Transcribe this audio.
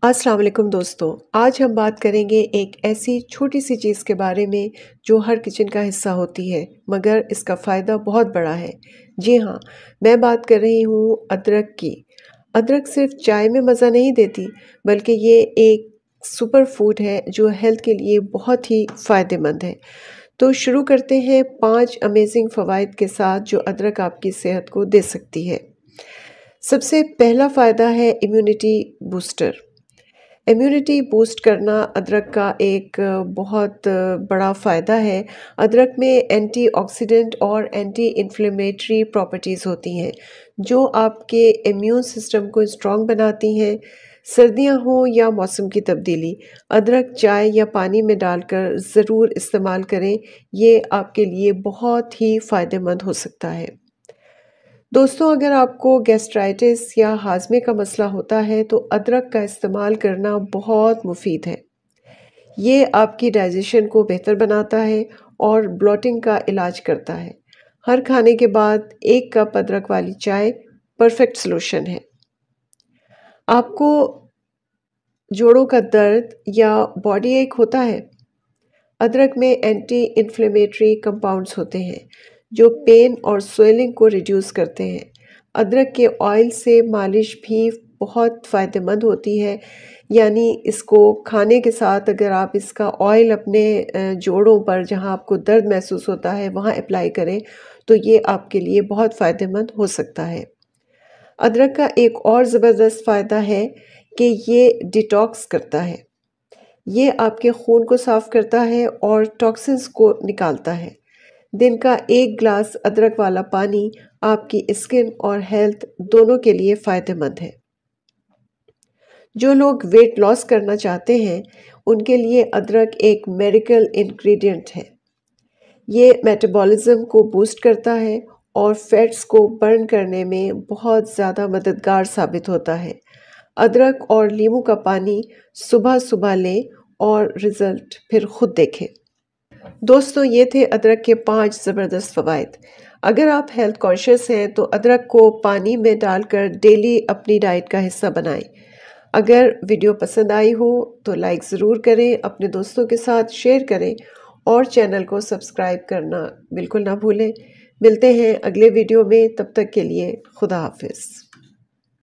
अस्सलाम वालेकुम दोस्तों। आज हम बात करेंगे एक ऐसी छोटी सी चीज़ के बारे में जो हर किचन का हिस्सा होती है, मगर इसका फ़ायदा बहुत बड़ा है। जी हाँ, मैं बात कर रही हूँ अदरक की। अदरक सिर्फ चाय में मज़ा नहीं देती, बल्कि ये एक सुपर फूड है जो हेल्थ के लिए बहुत ही फ़ायदेमंद है। तो शुरू करते हैं 5 अमेज़िंग फ़वाइद के साथ जो अदरक आपकी सेहत को दे सकती है। सबसे पहला फ़ायदा है इम्यूनिटी बूस्टर। इम्यूनिटी बूस्ट करना अदरक का एक बहुत बड़ा फ़ायदा है। अदरक में एंटीऑक्सीडेंट और एंटी इन्फ्लेमेटरी प्रॉपर्टीज़ होती हैं, जो आपके इम्यून सिस्टम को स्ट्रॉन्ग बनाती हैं। सर्दियाँ हों या मौसम की तब्दीली, अदरक चाय या पानी में डालकर ज़रूर इस्तेमाल करें, ये आपके लिए बहुत ही फ़ायदेमंद हो सकता है। दोस्तों, अगर आपको गैस्ट्राइटिस या हाजमे का मसला होता है तो अदरक का इस्तेमाल करना बहुत मुफीद है। ये आपकी डाइजेशन को बेहतर बनाता है और ब्लॉटिंग का इलाज करता है। हर खाने के बाद 1 कप अदरक वाली चाय परफेक्ट सॉल्यूशन है। आपको जोड़ों का दर्द या बॉडी एक होता है? अदरक में एंटी इन्फ्लेमेटरी कंपाउंड्स होते हैं जो पेन और स्वेलिंग को रिड्यूस करते हैं। अदरक के ऑयल से मालिश भी बहुत फ़ायदेमंद होती है, यानी इसको खाने के साथ अगर आप इसका ऑयल अपने जोड़ों पर जहां आपको दर्द महसूस होता है वहां अप्लाई करें तो ये आपके लिए बहुत फ़ायदेमंद हो सकता है। अदरक का एक और ज़बरदस्त फ़ायदा है कि ये डिटॉक्स करता है। ये आपके खून को साफ करता है और टॉक्सिन्स को निकालता है। दिन का 1 ग्लास अदरक वाला पानी आपकी स्किन और हेल्थ दोनों के लिए फ़ायदेमंद है। जो लोग वेट लॉस करना चाहते हैं, उनके लिए अदरक एक मेडिकल इंग्रेडिएंट है। ये मेटाबॉलिज्म को बूस्ट करता है और फैट्स को बर्न करने में बहुत ज़्यादा मददगार साबित होता है। अदरक और नींबू का पानी सुबह-सुबह लें और रिज़ल्ट फिर खुद देखें। दोस्तों, ये थे अदरक के 5 ज़बरदस्त फ़वाइद। अगर आप हेल्थ कॉन्शियस हैं तो अदरक को पानी में डालकर डेली अपनी डाइट का हिस्सा बनाएं। अगर वीडियो पसंद आई हो तो लाइक ज़रूर करें, अपने दोस्तों के साथ शेयर करें और चैनल को सब्सक्राइब करना बिल्कुल ना भूलें। मिलते हैं अगले वीडियो में, तब तक के लिए खुदा हाफिज़।